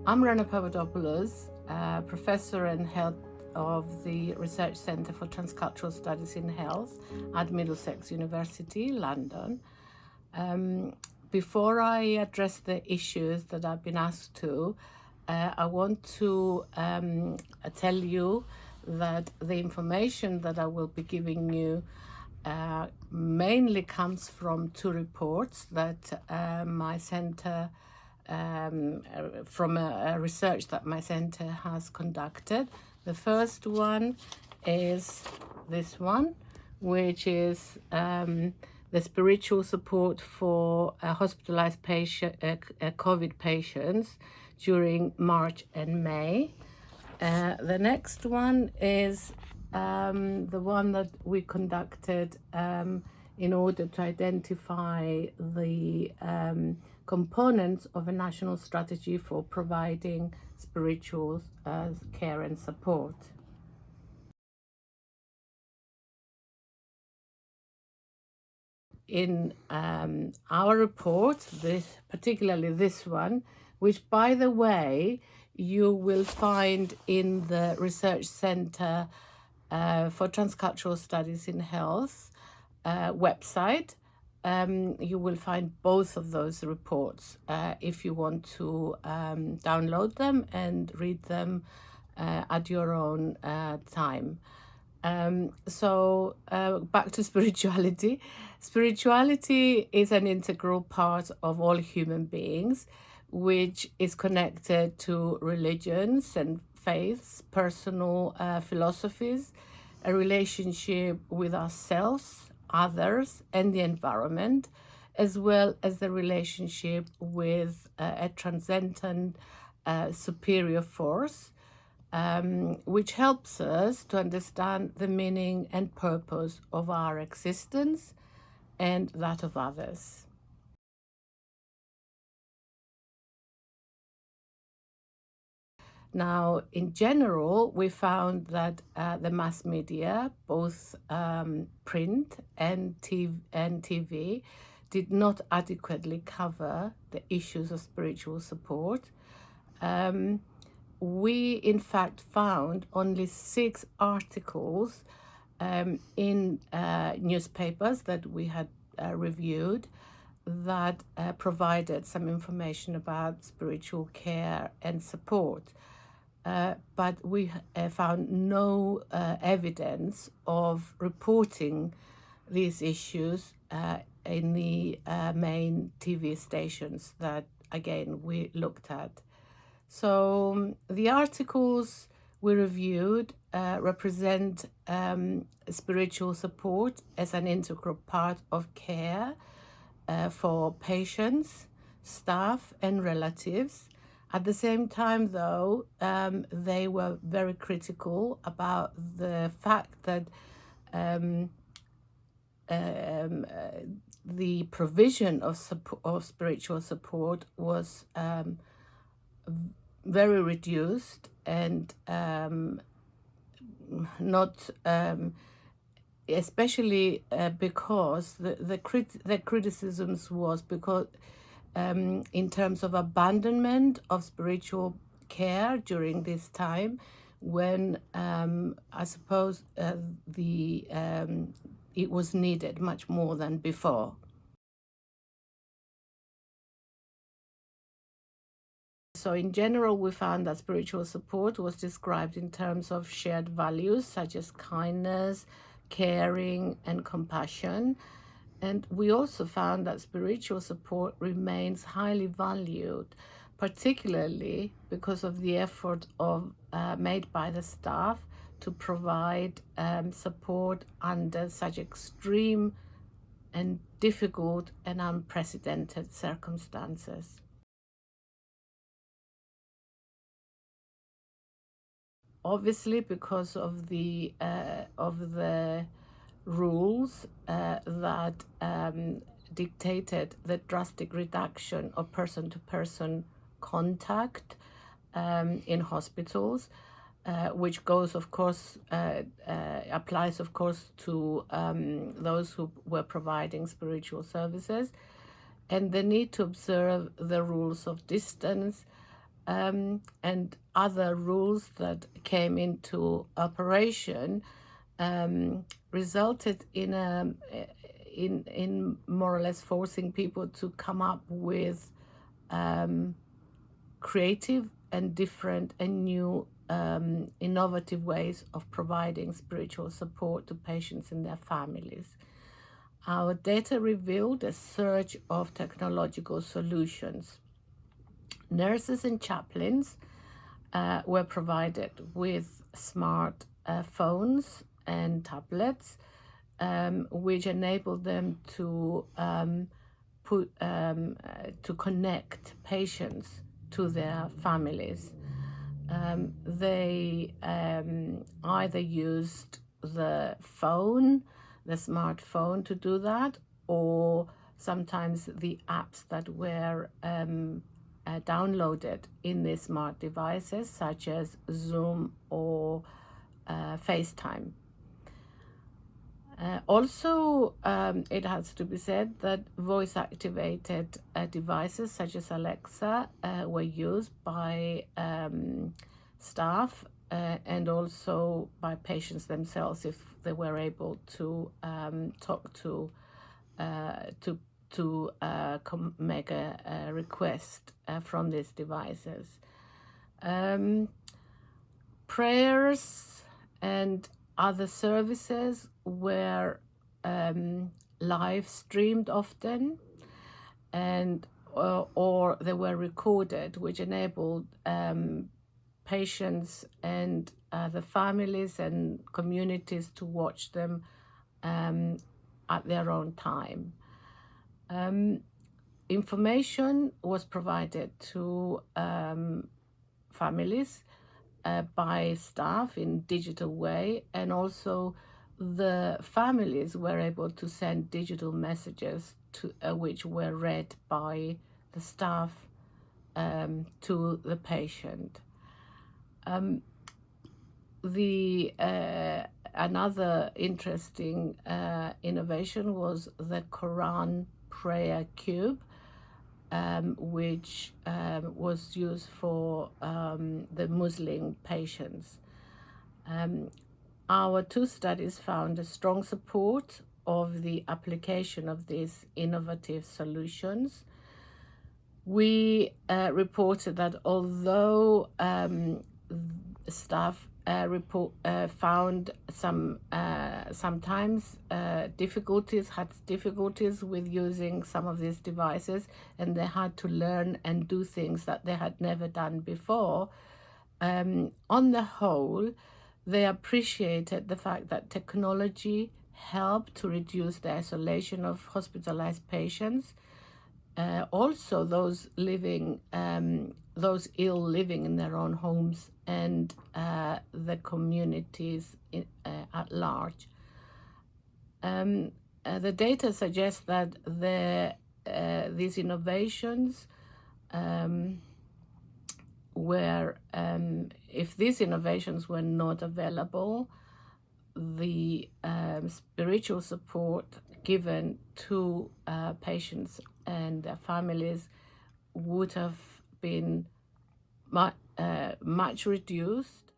I'm Rena Professor and head of the Research Centre for Transcultural Studies in Health at Middlesex University, London. Before I address the issues that I've been asked to, I want to tell you that the information that I will be giving you mainly comes from two reports that my centre from a research that my center has conducted. The first one is this one, which is the spiritual support for hospitalized COVID patients during March and May. The next one is the one that we conducted in order to identify the components of a national strategy for providing spiritual care and support. In our report, particularly this one, which, by the way, you will find in the Research Centre for Transcultural Studies in Health website. You will find both of those reports if you want to download them and read them at your own time. So back to spirituality. Spirituality is an integral part of all human beings, which is connected to religions and faiths, personal philosophies, a relationship with ourselves, others, and the environment, as well as the relationship with a transcendent superior force, which helps us to understand the meaning and purpose of our existence and that of others. Now, in general, we found that the mass media, both print and TV, did not adequately cover the issues of spiritual support. We, in fact, found only 6 articles in newspapers that we had reviewed that provided some information about spiritual care and support. But we found no evidence of reporting these issues in the main TV stations that, again, we looked at. So the articles we reviewed represent spiritual support as an integral part of care for patients, staff, and relatives. At the same time, though, they were very critical about the fact that the provision of spiritual support was very reduced and not especially because the criticisms was because in terms of abandonment of spiritual care during this time when I suppose it was needed much more than before. So in general, we found that spiritual support was described in terms of shared values such as kindness, caring, and compassion. And we also found that spiritual support remains highly valued, particularly because of the effort made by the staff to provide support under such extreme and difficult and unprecedented circumstances. Obviously, because of the rules that dictated the drastic reduction of person-to-person contact in hospitals, which goes, of course, applies, of course, to those who were providing spiritual services, and the need to observe the rules of distance, and other rules that came into operation resulted in in more or less forcing people to come up with creative and different and new innovative ways of providing spiritual support to patients and their families. Our data revealed a surge of technological solutions. Nurses and chaplains were provided with smart phones and tablets, which enabled them to to connect patients to their families. They either used the smartphone to do that, or sometimes the apps that were downloaded in the smart devices, such as Zoom or FaceTime. Also, it has to be said that voice-activated devices such as Alexa were used by staff and also by patients themselves if they were able to talk to make a request from these devices. Prayers and other services were live streamed often, and or they were recorded, which enabled patients and the families and communities to watch them at their own time. Information was provided to families by staff in digital way, and also the families were able to send digital messages to which were read by the staff to the patient. Another interesting innovation was the Quran prayer cube, which was used for the Muslim patients. Our two studies found a strong support of the application of these innovative solutions. We reported that although staff found sometimes had difficulties with using some of these devices, and they had to learn and do things that they had never done before. On the whole, they appreciated the fact that technology helped to reduce the isolation of hospitalized patients. Also, those ill living in their own homes, and the communities at large. The data suggests that these innovations if these innovations were not available, the spiritual support given to patients and their families would have been much reduced.